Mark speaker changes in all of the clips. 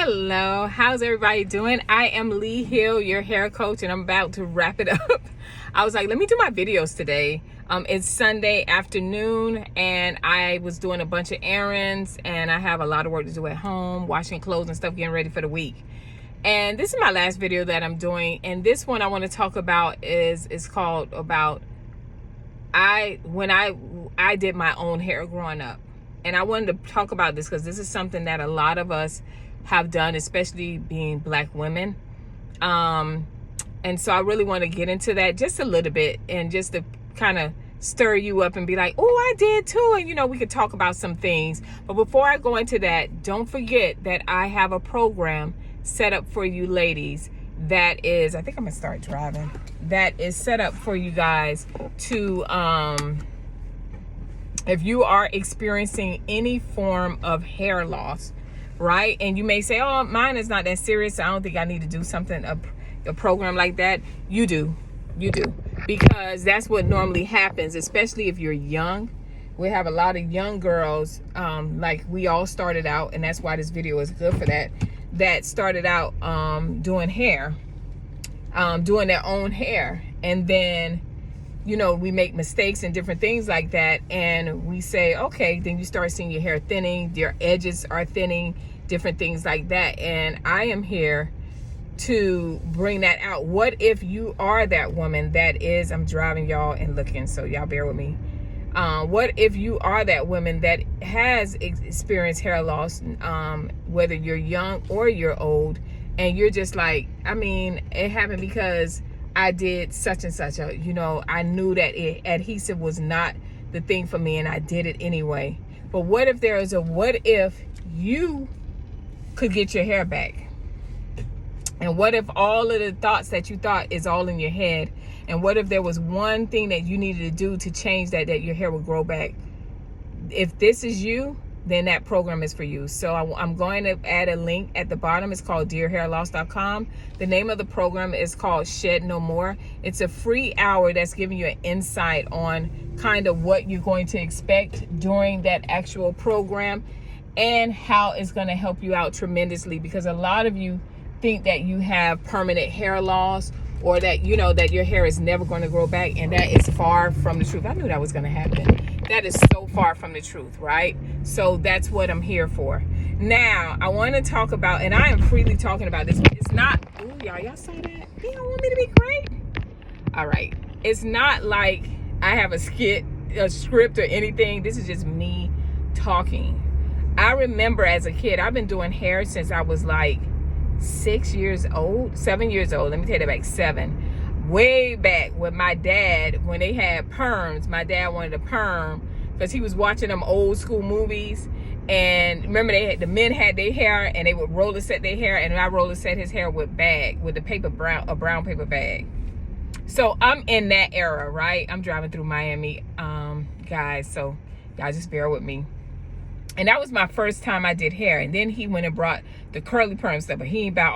Speaker 1: Hello, how's everybody doing? I am Lee Hill, your hair coach, and I'm about to wrap it up. I was like, let me do my videos today. It's Sunday afternoon, and I was doing a bunch of errands, and I have a lot of work to do at home, washing clothes and stuff, getting ready for the week. And this is my last video that I'm doing, and this one I want to talk about is called about when I did my own hair growing up. And I wanted to talk about this because this is something that a lot of us have done, especially being Black women. And so I really want to get into that just a little bit and just to kind of stir you up and be like, oh, I did too. And, we could talk about some things. But before I go into that, don't forget that I have a program set up for you ladies that is, I think I'm going to start driving, that is set up for you guys to, if you are experiencing any form of hair loss, right? And you may say, oh, mine is not that serious, I don't think I need to do something, a program like that. You do. Because that's what normally happens, especially if you're young. We have a lot of young girls, like we all started out, and that's why this video is good for that started out doing hair, doing their own hair. And then we make mistakes and different things like that, and we say, okay, then you start seeing your hair thinning, your edges are thinning, different things like that. And I am here to bring that out. What if you are that woman that is, I'm driving y'all and looking, so y'all bear with me. What if you are that woman that has experienced hair loss, whether you're young or you're old, and you're just like, it happened because I did such and such. I knew that adhesive was not the thing for me, and I did it anyway. But what if there is what if you could get your hair back? And what if all of the thoughts that you thought is all in your head? And what if there was one thing that you needed to do to change that your hair would grow back? If this is you, then that program is for you. So I'm going to add a link at the bottom. It's called dearhairloss.com. The name of the program is called Shed No More. It's a free hour that's giving you an insight on kind of what you're going to expect during that actual program and how it's going to help you out tremendously, because a lot of you think that you have permanent hair loss, or that that your hair is never going to grow back, and that is far from the truth. I knew that was going to happen. That is so far from the truth, right? So that's what I'm here for. Now, I want to talk about, and I am freely talking about this. It's not, ooh, y'all saw that? You don't want me to be great? All right. It's not like I have a script or anything. This is just me talking. I remember as a kid, I've been doing hair since I was like 7 years old. Let me take that back, 7. Way back with my dad, when they had perms. My dad wanted a perm because he was watching them old school movies. And remember, the men had their hair and they would roller set their hair, and I roller set his hair with a brown paper bag. So I'm in that era, right? I'm driving through Miami, guys, so y'all just bear with me. And that was my first time I did hair. And then he went and brought the curly perm stuff, but he ain't about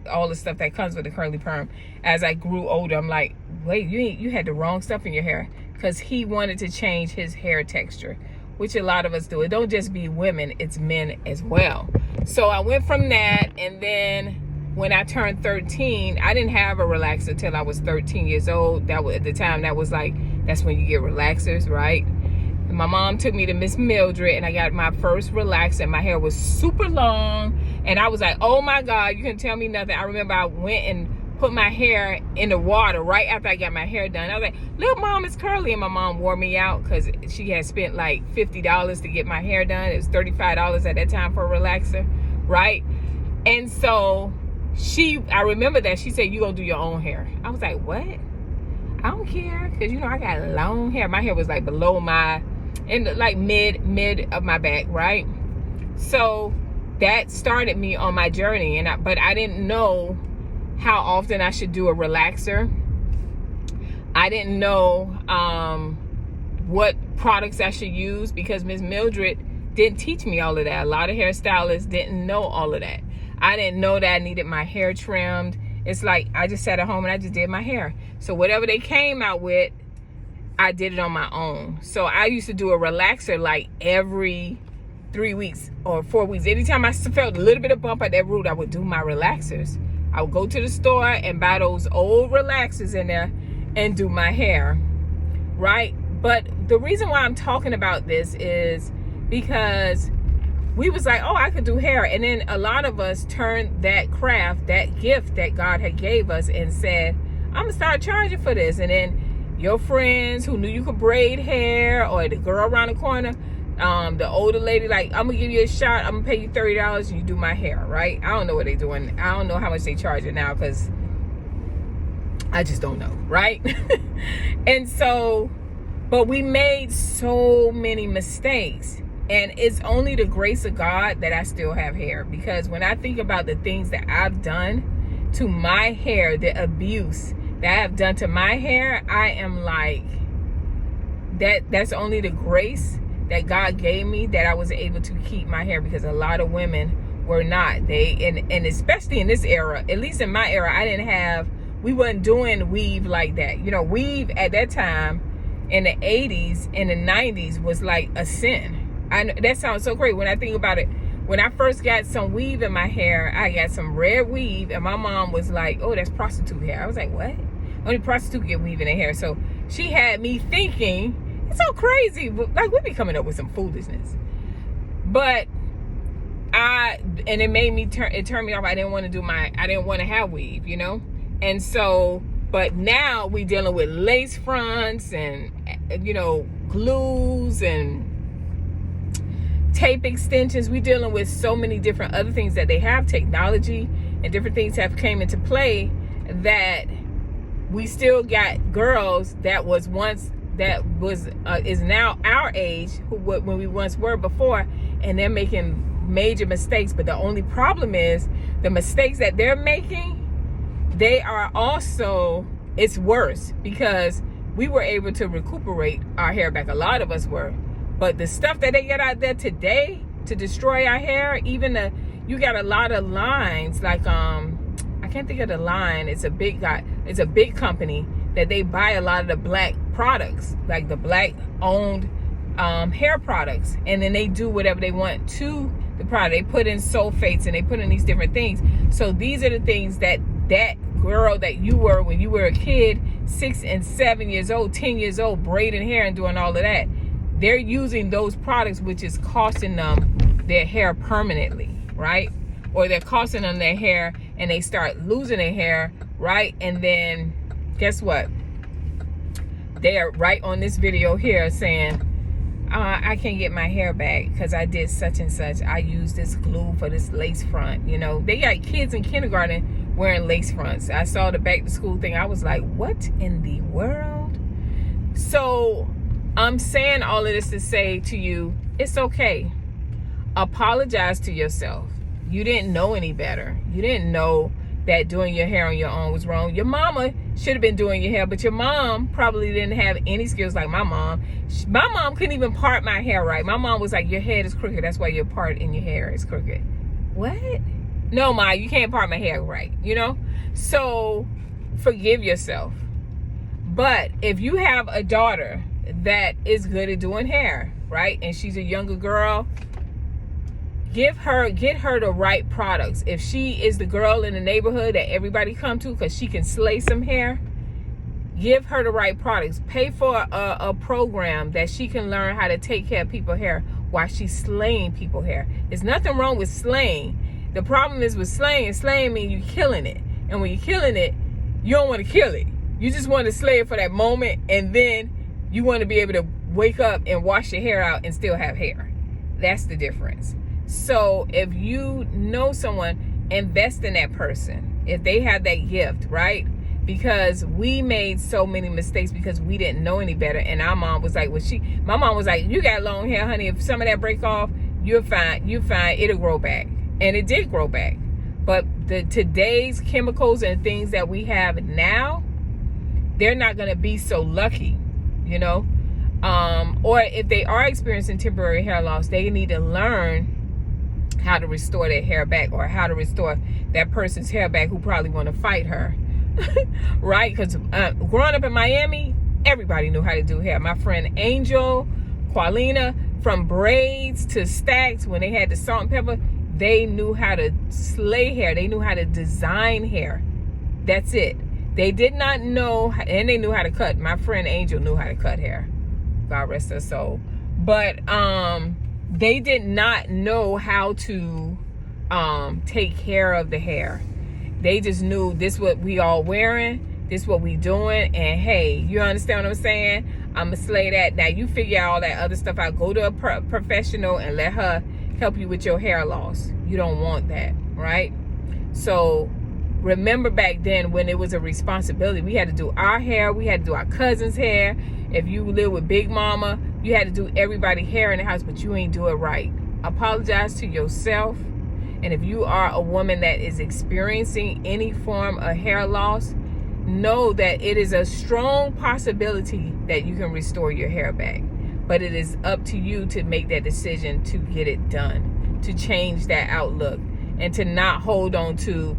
Speaker 1: all the stuff that comes with the curly perm. As I grew older, I'm like, wait, you had the wrong stuff in your hair, because he wanted to change his hair texture, which a lot of us do. It don't just be women, it's men as well. So I went from that, and then when I turned 13, I didn't have a relaxer till I was 13 years old. That was at the time. That's when you get relaxers, right? And my mom took me to Miss Mildred, and I got my first relaxer. My hair was super long, and I was like, oh my God, you can tell me nothing. I remember I went and put my hair in the water right after I got my hair done. I was like, look, Mom, it's curly. And my mom wore me out because she had spent like $50 to get my hair done. It was $35 at that time for a relaxer, right? And so I remember that she said, you gonna do your own hair. I was like, what? I don't care, because I got long hair. My hair was like below like mid of my back, right? So that started me on my journey, but I didn't know how often I should do a relaxer. I didn't know what products I should use, because Miss Mildred didn't teach me all of that. A lot of hairstylists didn't know all of that. I didn't know that I needed my hair trimmed. It's like I just sat at home and I just did my hair. So whatever they came out with, I did it on my own. So I used to do a relaxer like every 3 weeks or 4 weeks. Anytime I felt a little bit of bump at that root, I would do my relaxers. I would go to the store and buy those old relaxers in there and do my hair, right? But the reason why I'm talking about this is because we was like, oh, I could do hair. And then a lot of us turned that craft, that gift that God had gave us, and said, I'm gonna start charging for this. And then your friends who knew you could braid hair, or the girl around the corner, the older lady, like, I'm gonna give you a shot, I'm gonna pay you $30 and you do my hair, right? I don't know what they're doing. I don't know how much they charge it now, because I just don't know, right? And so, but we made so many mistakes, and it's only the grace of God that I still have hair. Because when I think about the things that I've done to my hair, the abuse that I have done to my hair, I am like, that's only the grace that God gave me, that I was able to keep my hair, because a lot of women were not. And especially in this era, at least in my era, we wasn't doing weave like that. You know, weave at that time in the 80s and the 90s was like a sin. That sounds so crazy when I think about it. When I first got some weave in my hair, I got some red weave, and my mom was like, oh, that's prostitute hair. I was like, what? Only prostitute get weave in their hair. So she had me thinking, it's so crazy. Like, we be coming up with some foolishness. But and it made me it turned me off. I didn't want to have weave, you know? And so, but now we dealing with lace fronts and, you know, glues and tape extensions. We dealing with so many different other things that they have, technology and different things have came into play, that we still got girls that is now our age, when we once were before, and they're making major mistakes. But the only problem is the mistakes that they're making, they are also, it's worse, because we were able to recuperate our hair back. A lot of us were. But the stuff that they get out there today to destroy our hair, you got a lot of lines, like, I can't think of the line. It's a big company that they buy a lot of the black products, like the black owned hair products. And then they do whatever they want to the product. They put in sulfates and they put in these different things. So these are the things that girl that you were when you were a kid, 6 and 7 years old, 10 years old, braiding hair and doing all of that. They're using those products, which is costing them their hair permanently, right? Or they're costing them their hair and they start losing their hair, right? And then guess what? They are right on this video here saying, I can't get my hair back because I did such and such. I used this glue for this lace front. You know, they got kids in kindergarten wearing lace fronts. I saw the back to school thing. I was like, what in the world? So I'm saying all of this to say to you, it's okay. Apologize to yourself. You didn't know any better. You didn't know that doing your hair on your own was wrong. Your mama should have been doing your hair, but your mom probably didn't have any skills like my mom. My mom couldn't even part my hair right. My mom was like, your head is crooked. That's why your part in your hair is crooked. What? No, Ma, you can't part my hair right, you know? So forgive yourself. But if you have a daughter that is good at doing hair, right? And she's a younger girl, get her the right products. If she is the girl in the neighborhood that everybody come to because she can slay some hair, give her the right products. Pay for a program that she can learn how to take care of people's hair while she's slaying people's hair. There's nothing wrong with slaying. The problem is with slaying. Slaying means you're killing it. And when you're killing it, you don't want to kill it. You just want to slay it for that moment, and then you want to be able to wake up and wash your hair out and still have hair. That's the difference. So if you know someone, invest in that person. If they have that gift, right? Because we made so many mistakes because we didn't know any better. And our mom was like, my mom was like, you got long hair, honey. If some of that break off, you're fine. You're fine. It'll grow back. And it did grow back. But today's chemicals and things that we have now, they're not going to be so lucky, you know? Or if they are experiencing temporary hair loss, they need to learn how to restore their hair back, or how to restore that person's hair back who probably want to fight her. Right? Because growing up in Miami, everybody knew how to do hair. My friend Angel, Qualina, from braids to stacks, when they had the salt and pepper, they knew how to slay hair. They knew how to design hair. That's it. They did not know, and they knew how to cut. My friend Angel knew how to cut hair. God rest her soul. But they did not know how to take care of the hair. They just knew this what we all wearing, this what we doing, and hey, you understand what I'm saying? I'm gonna slay that. Now you figure all that other stuff out. Go to a professional and let her help you with your hair loss. You don't want that, right? So remember back then when it was a responsibility, we had to do our hair, we had to do our cousin's hair. If you live with Big Mama, you had to do everybody's hair in the house, but you ain't do it right. Apologize to yourself. And if you are a woman that is experiencing any form of hair loss, know that it is a strong possibility that you can restore your hair back. But it is up to you to make that decision to get it done, to change that outlook, and to not hold on to,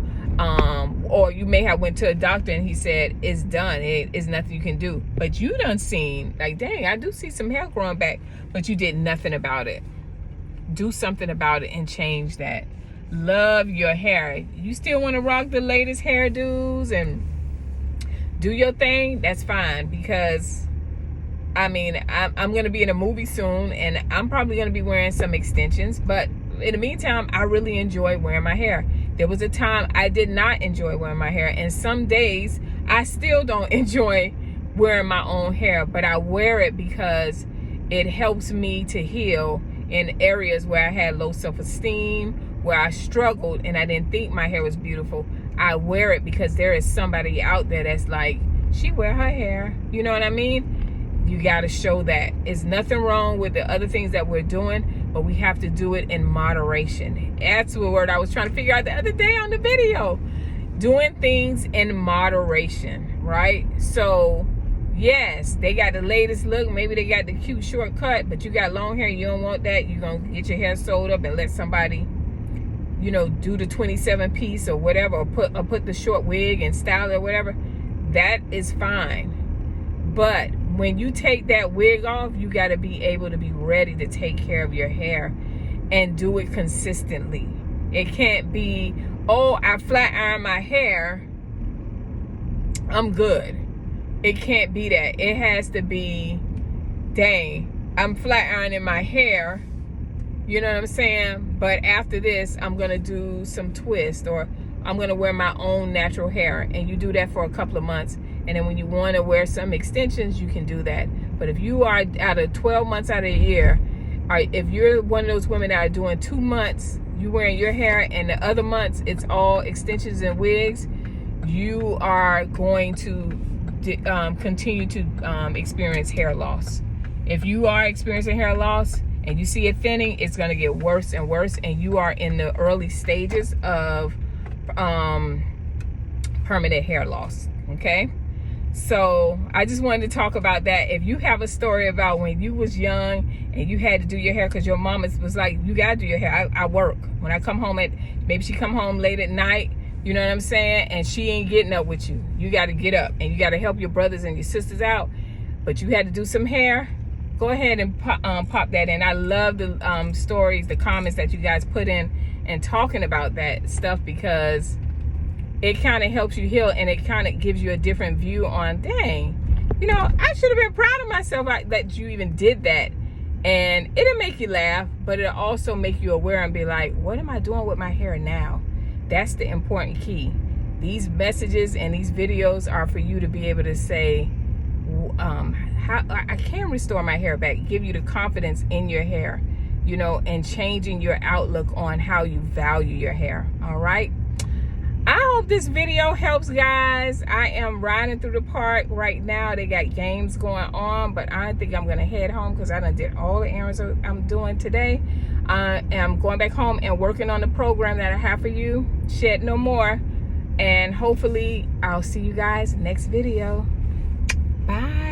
Speaker 1: or you may have went to a doctor and he said, it's done, it's nothing you can do. But you done seen, like, dang, I do see some hair growing back, but you did nothing about it. Do something about it and change that. Love your hair. You still want to rock the latest hairdos and do your thing, that's fine, because I mean, I'm going to be in a movie soon, and I'm probably going to be wearing some extensions. But in the meantime, I really enjoy wearing my hair. There was a time I did not enjoy wearing my hair, and some days I still don't enjoy wearing my own hair. But I wear it because it helps me to heal in areas where I had low self-esteem, where I struggled and I didn't think my hair was beautiful. I wear it because there is somebody out there that's like, she wear her hair. You know what I mean? You got to show that. It's nothing wrong with the other things that we're doing, but we have to do it in moderation. That's the word I was trying to figure out the other day on the video. Doing things in moderation, right? So, yes, they got the latest look. Maybe they got the cute shortcut, but you got long hair. You don't want that. You're going to get your hair sewed up and let somebody, you know, do the 27 piece or whatever, or put the short wig and style it or whatever. That is fine. But when you take that wig off, you got to be able to be ready to take care of your hair and do it consistently. It can't be, oh, I flat iron my hair, I'm good. It can't be that. It has to be, dang, I'm flat ironing my hair, you know what I'm saying? But after this, I'm going to do some twist, or I'm going to wear my own natural hair. And you do that for a couple of months. And then when you want to wear some extensions, you can do that. But if you are out of 12 months out of the year, or if you're one of those women that are doing 2 months, you wearing your hair, and the other months it's all extensions and wigs, you are going to continue to experience hair loss. If you are experiencing hair loss and you see it thinning, it's going to get worse and worse, and you are in the early stages of permanent hair loss. Okay? So I just wanted to talk about that. If you have a story about when you was young and you had to do your hair because your mama was like, you got to do your hair. I work. When I come home maybe she come home late at night, you know what I'm saying? And she ain't getting up with you. You got to get up and you got to help your brothers and your sisters out. But you had to do some hair. Go ahead and pop that in. I love the stories, the comments that you guys put in and talking about that stuff, because it kind of helps you heal, and it kind of gives you a different view on, dang, you know, I should have been proud of myself that you even did that. And it'll make you laugh, but it'll also make you aware and be like, what am I doing with my hair now? That's the important key. These messages and these videos are for you to be able to say, how I can restore my hair back, give you the confidence in your hair, you know, and changing your outlook on how you value your hair. All right. I hope this video helps, guys. I am riding through the park right now. They got games going on, but I think I'm going to head home because I done did all the errands I'm doing today. I am going back home and working on the program that I have for you, Shed No More. And hopefully I'll see you guys next video. Bye.